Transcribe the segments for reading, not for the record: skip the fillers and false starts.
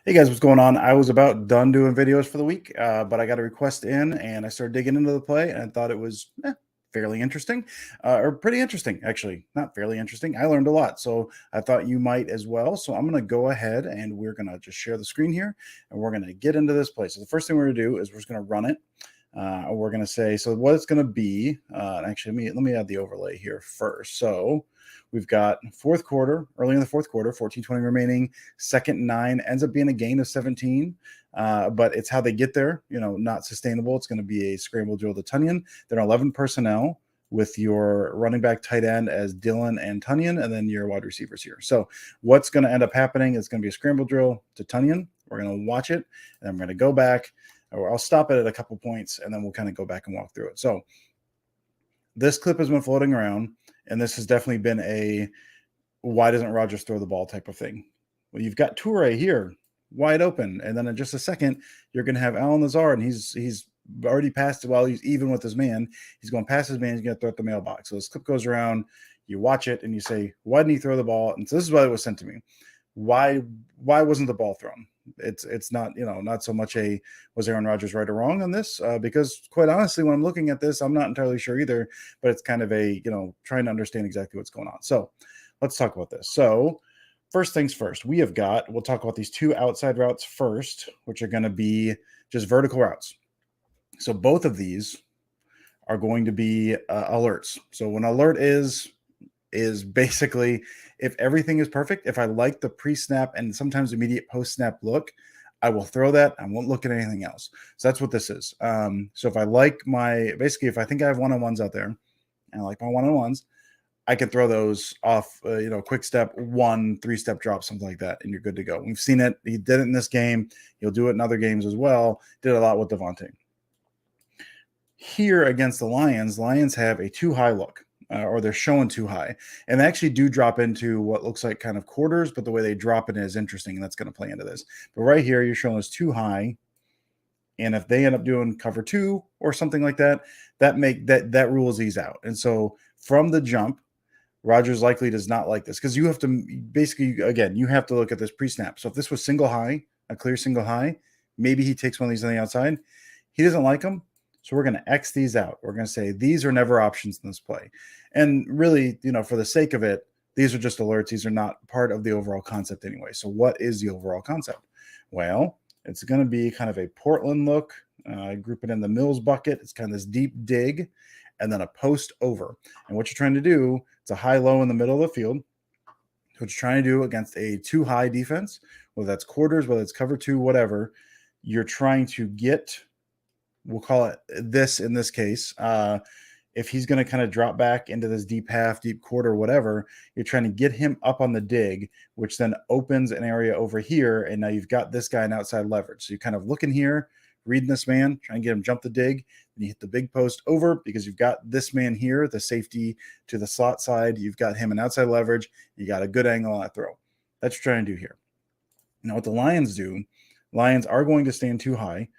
Hey guys, what's going on? I was about done doing videos for the week, but I got a request in and I started digging into the play and I thought it was fairly interesting, or pretty interesting, actually. Not fairly interesting. I learned a lot, so I thought you might as well. So I'm going to go ahead and we're going to just share the screen here and we're going to get into this play. So the first thing we're going to do is we're just going to run it. We're going to say, so what it's going to be, actually, let me add the overlay here first. So we've got fourth quarter, early in the fourth quarter, 14:20 remaining, second and 9, ends up being a gain of 17. But it's how they get there, not sustainable. It's going to be a scramble drill to Tonyan. Then 11 personnel with your running back tight end as Dylan and Tonyan, and then your wide receivers here. So what's going to end up happening is going to be a scramble drill to Tonyan. We're going to watch it, and I'm going to go back, or I'll stop it at a couple points, and then we'll kind of go back and walk through it. So this clip has been floating around, and this has definitely been a why doesn't Rodgers throw the ball type of thing. Well, you've got Toure here wide open, and then in just a second, you're going to have Alan Lazard, and he's already passed it while he's even with his man. He's going past his man. He's going to throw it the mailbox. So this clip goes around. You watch it, and you say, why didn't he throw the ball? And so this is why it was sent to me. Why wasn't the ball thrown? It's not, not so much a was Aaron Rodgers right or wrong on this, because quite honestly, when I'm looking at this, I'm not entirely sure either, but it's kind of a, trying to understand exactly what's going on. So let's talk about this. So first things first, we'll talk about these two outside routes first, which are going to be just vertical routes. So both of these are going to be alerts. So when alert is basically if everything is perfect, if I like the pre-snap and sometimes immediate post-snap look, I will throw that. I won't look at anything else. So that's what this is. So if I like if I think I have one-on-ones out there and I like my one-on-ones, I can throw those off, quick step, 3-step drop, something like that, and you're good to go. We've seen it. He did it in this game. He'll do it in other games as well. Did a lot with Devontae. Here against the Lions have a too high look. Or they're showing too high. And they actually do drop into what looks like kind of quarters, but the way they drop it is interesting, and that's going to play into this. But right here, you're showing us too high. And if they end up doing cover 2 or something like that, that rules these out. And so from the jump, Rodgers likely does not like this because you have to basically, again, you have to look at this pre-snap. So if this was single high, a clear single high, maybe he takes one of these on the outside. He doesn't like them. So we're going to X these out. We're going to say these are never options in this play. And really, for the sake of it, these are just alerts. These are not part of the overall concept anyway. So what is the overall concept? Well, it's going to be kind of a Portland look. Group it in the Mills bucket. It's kind of this deep dig and then a post over. And what you're trying to do, it's a high-low in the middle of the field. What you're trying to do against a too high defense, whether that's quarters, whether it's cover 2, whatever, you're trying to get, we'll call it this in this case, if he's going to kind of drop back into this deep half, deep quarter, whatever, you're trying to get him up on the dig, which then opens an area over here. And now you've got this guy in outside leverage. So you're kind of looking here, reading this man, trying to get him jump the dig. And you hit the big post over because you've got this man here, the safety to the slot side. You've got him in outside leverage. You got a good angle on that throw. That's what you're trying to do here. Now what the Lions do, Lions are going to stand too high,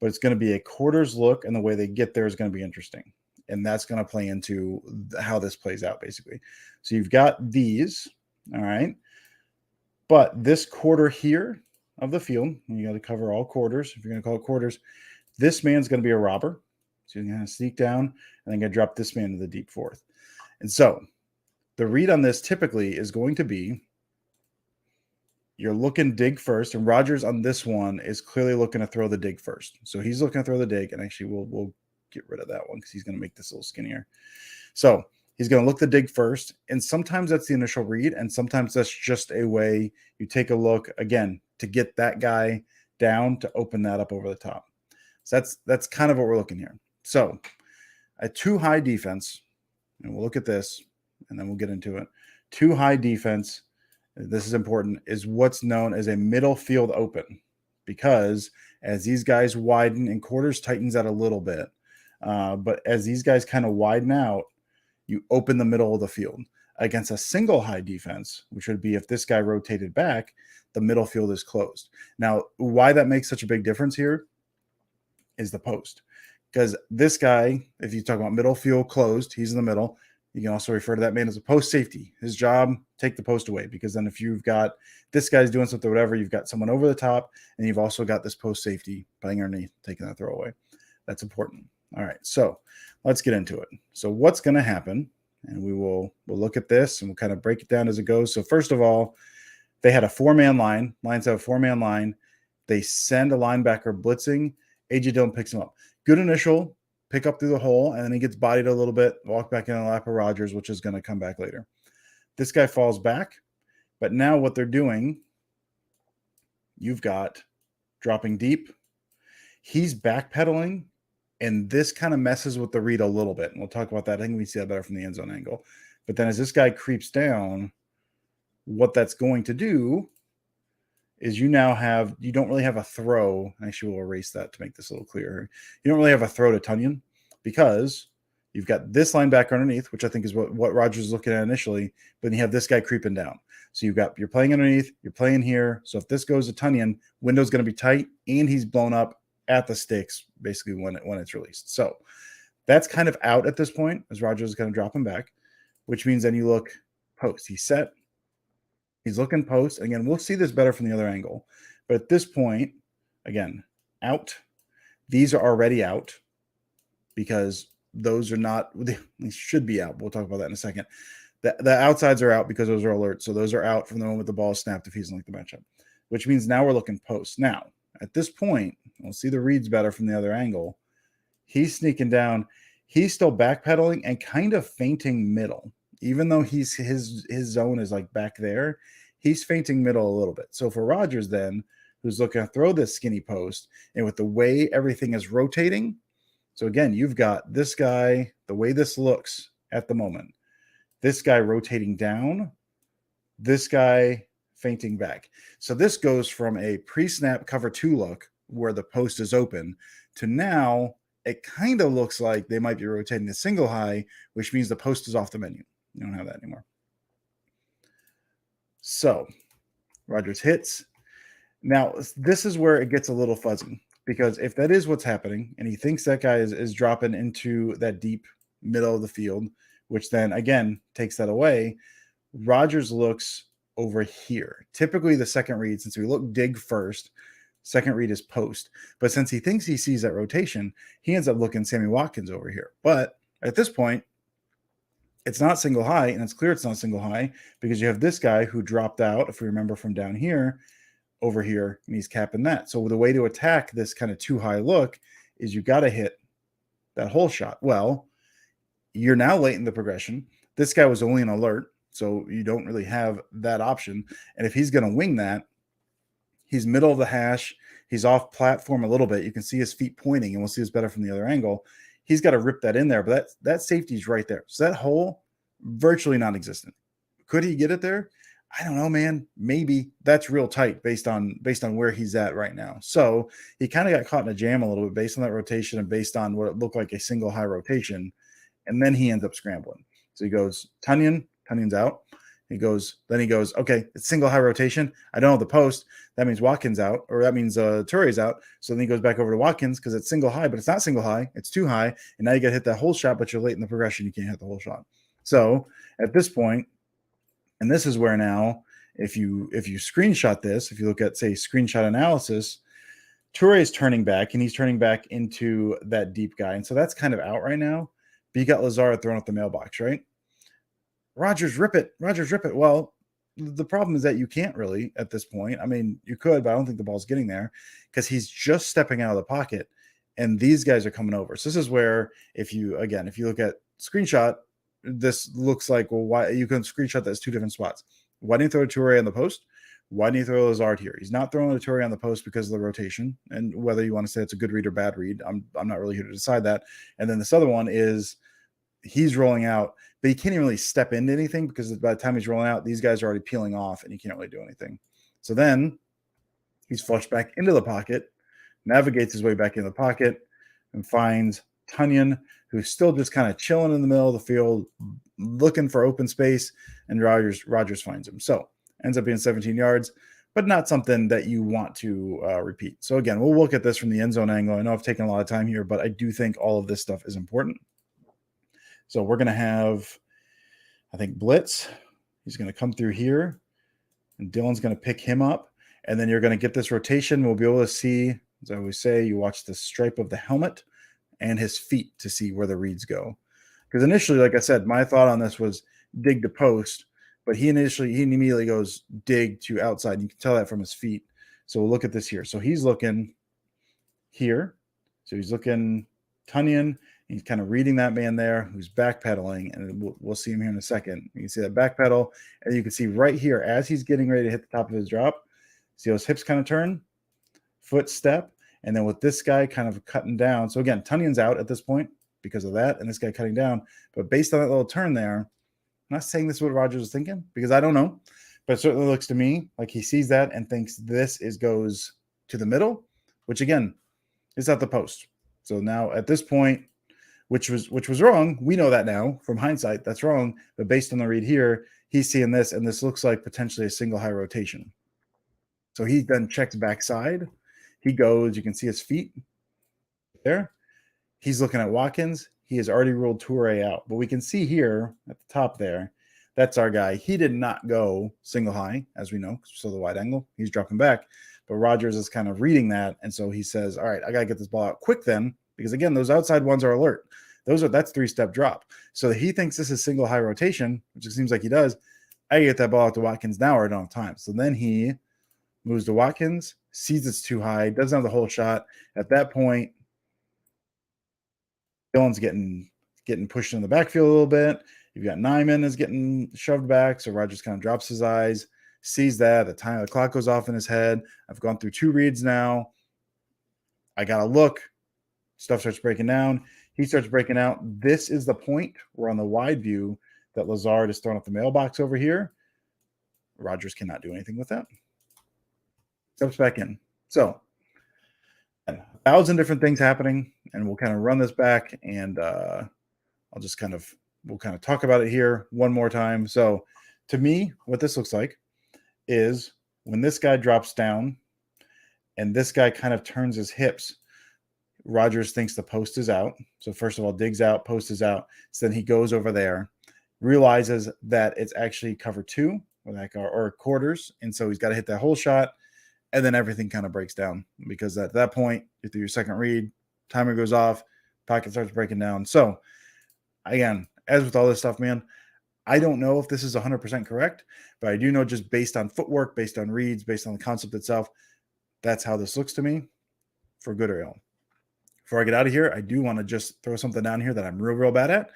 but it's going to be a quarters look, and the way they get there is going to be interesting. And that's going to play into how this plays out, basically. So you've got these, all right? But this quarter here of the field, and you got to cover all quarters, if you're going to call it quarters, this man's going to be a robber. So you're going to sneak down, and then going to drop this man to the deep fourth. And so the read on this typically is going to be you're looking dig first, and Rodgers on this one is clearly looking to throw the dig first. So he's looking to throw the dig, and actually we'll get rid of that one because he's going to make this a little skinnier. So he's going to look the dig first, and sometimes that's the initial read, and sometimes that's just a way you take a look, again, to get that guy down to open that up over the top. So that's kind of what we're looking here. So a too high defense, and we'll look at this, and then we'll get into it. Too high defense, this is important, is what's known as a middle field open, because as these guys widen and quarters tightens out a little bit, but as these guys kind of widen out, you open the middle of the field. Against a single high defense, which would be if this guy rotated back, the middle field is closed. Now, why that makes such a big difference here is the post. Because this guy, if you talk about middle field closed, he's in the middle. You can also refer to that man as a post safety. His job, take the post away, because then if you've got this guy's doing something, whatever, you've got someone over the top, and you've also got this post safety playing underneath, taking that throw away. That's important. All right, so let's get into it. So what's going to happen, and we'll look at this, and we'll kind of break it down as it goes. So first of all, they had a 4-man line. Lions have a 4-man line. They send a linebacker blitzing. A.J. Dillon picks him up. Good initial pick up through the hole, and then he gets bodied a little bit, walk back in the lap of Rodgers, which is going to come back later. This guy falls back, but now what they're doing, you've got dropping deep. He's backpedaling, and this kind of messes with the read a little bit, and we'll talk about that. I think we see that better from the end zone angle. But then as this guy creeps down, what that's going to do is you don't really have a throw. Actually, we'll erase that to make this a little clearer. You don't really have a throw to Tonyan because you've got this linebacker underneath, which I think is what Rodgers is looking at initially, but then you have this guy creeping down. So you're playing underneath, you're playing here. So if this goes to Tonyan, window's going to be tight, and he's blown up at the sticks basically when it's released. So that's kind of out at this point as Rodgers is going to drop him back, which means then you look post. He's set. He's looking post. Again, we'll see this better from the other angle. But at this point, again, out. These are already out because those are not – they should be out. We'll talk about that in a second. The outsides are out because those are alerts. So those are out from the moment the ball is snapped if he doesn't like the matchup, which means now we're looking post. Now, at this point, we'll see the reads better from the other angle. He's sneaking down. He's still backpedaling and kind of feinting middle. Even though his zone is like back there, he's feinting middle a little bit. So for Rodgers then, who's looking to throw this skinny post, and with the way everything is rotating, so again, you've got this guy, the way this looks at the moment, this guy rotating down, this guy feinting back. So this goes from a pre-snap cover 2 look where the post is open to now it kind of looks like they might be rotating the single high, which means the post is off the menu. You don't have that anymore. So Rodgers hits. Now, this is where it gets a little fuzzy, because if that is what's happening and he thinks that guy is dropping into that deep middle of the field, which then, again, takes that away, Rodgers looks over here. Typically, the second read, since we look dig first, second read is post. But since he thinks he sees that rotation, he ends up looking Sammy Watkins over here. But at this point, it's not single high, and it's clear it's not single high because you have this guy who dropped out, if we remember from down here, over here, and he's capping that. So the way to attack this kind of too high look is you got to hit that hole shot. Well, you're now late in the progression. This guy was only an alert, so you don't really have that option. And if he's going to wing that, he's middle of the hash. He's off platform a little bit. You can see his feet pointing, and we'll see this better from the other angle. He's got to rip that in there, but that safety's right there. So that hole, virtually non-existent. Could he get it there? I don't know, man. Maybe. That's real tight based on where he's at right now. So he kind of got caught in a jam a little bit based on that rotation and based on what it looked like a single high rotation. And then he ends up scrambling. So he goes, Tonyan's out. He goes, okay, it's single high rotation. I don't have the post. That means Watkins out, or that means Toure's out. So then he goes back over to Watkins because it's single high, but it's not single high. It's too high. And now you got to hit that whole shot, but you're late in the progression. You can't hit the whole shot. So at this point, and this is where now, if you screenshot this, if you look at, say, screenshot analysis, Toure is turning back, and he's turning back into that deep guy. And so that's kind of out right now. But you got Lazard throwing up the mailbox, right? Rodgers, rip it. Well, the problem is that you can't really at this point. I mean, you could, but I don't think the ball's getting there because he's just stepping out of the pocket, and these guys are coming over. So this is where, if you look at screenshot, this looks like, well, why you can screenshot that as two different spots. Why didn't you throw Toure on the post? Why didn't you throw Lazard here? He's not throwing a Toure on the post because of the rotation, and whether you want to say it's a good read or bad read, I'm not really here to decide that. And then this other one is he's rolling out, but he can't even really step into anything because by the time he's rolling out, these guys are already peeling off, and he can't really do anything. So then he's flushed back into the pocket, navigates his way back into the pocket, and finds Tonyan, who's still just kind of chilling in the middle of the field, looking for open space, and Rodgers finds him. So ends up being 17 yards, but not something that you want to repeat. So again, we'll look at this from the end zone angle. I know I've taken a lot of time here, but I do think all of this stuff is important. So we're going to have I think blitz. He's going to come through here, and Dylan's going to pick him up. And then you're going to get this rotation. We'll be able to see, as I always say, you watch the stripe of the helmet and his feet to see where the reads go. Because initially, like I said, my thought on this was dig to post, but he immediately goes dig to outside. You can tell that from his feet. So we'll look at this here. So he's looking here. So he's looking Tonyan. He's kind of reading that man there who's backpedaling, and we'll see him here in a second. You can see that backpedal, and you can see right here as he's getting ready to hit the top of his drop, see those hips kind of turn, foot step, and then with this guy kind of cutting down. So again, Tonyan's out at this point because of that, and this guy cutting down. But based on that little turn there, I'm not saying this is what Rodgers was thinking because I don't know, but it certainly looks to me like he sees that and thinks this goes to the middle, which again is at the post. So now at this point, which was wrong. We know that now from hindsight, that's wrong. But based on the read here, he's seeing this, and this looks like potentially a single high rotation. So he then checks backside. He goes, you can see his feet there. He's looking at Watkins. He has already ruled Toure out. But we can see here at the top there, that's our guy. He did not go single high, as we know, so the wide angle. He's dropping back. But Rodgers is kind of reading that. And so he says, all right, I got to get this ball out quick then, because again, those outside ones are alert. That's three-step drop. So he thinks this is single high rotation, which it seems like he does. I get that ball out to Watkins now, or I don't have time. So then he moves to Watkins, sees it's too high, doesn't have the whole shot. At that point, Dylan's getting pushed in the backfield a little bit. You've got Nyman is getting shoved back, so Rodgers kind of drops his eyes, sees that. The clock goes off in his head. I've gone through 2 reads now. I got to look. Stuff starts breaking down. He starts breaking out. This is the point where on the wide view that Lazard is throwing up the mailbox over here. Rodgers cannot do anything with that. Steps back in. So 1,000 different things happening, and we'll kind of run this back, and we'll kind of talk about it here one more time. So to me, what this looks like is when this guy drops down and this guy kind of turns his hips, Rodgers thinks the post is out. So first of all, digs out, post is out. So then he goes over there, realizes that it's actually cover 2 or quarters. And so he's got to hit that whole shot. And then everything kind of breaks down because at that point, you do your second read, timer goes off, pocket starts breaking down. So again, as with all this stuff, man, I don't know if this is 100% correct, but I do know just based on footwork, based on reads, based on the concept itself, that's how this looks to me, for good or ill. Before I get out of here, I do want to just throw something down here that I'm real bad at.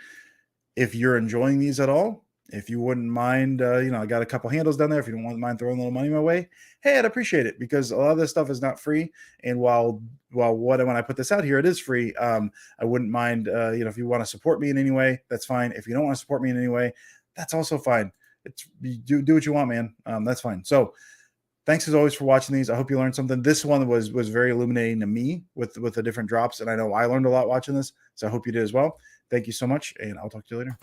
If you're enjoying these at all, if you wouldn't mind, I got a couple handles down there. If you don't mind throwing a little money my way, hey, I'd appreciate it because a lot of this stuff is not free. And when I put this out here, it is free. I wouldn't mind, if you want to support me in any way, that's fine. If you don't want to support me in any way, that's also fine. You do what you want, man. That's fine. So thanks as always for watching these. I hope you learned something. This one was very illuminating to me with the different drops. And I know I learned a lot watching this. So I hope you did as well. Thank you so much. And I'll talk to you later.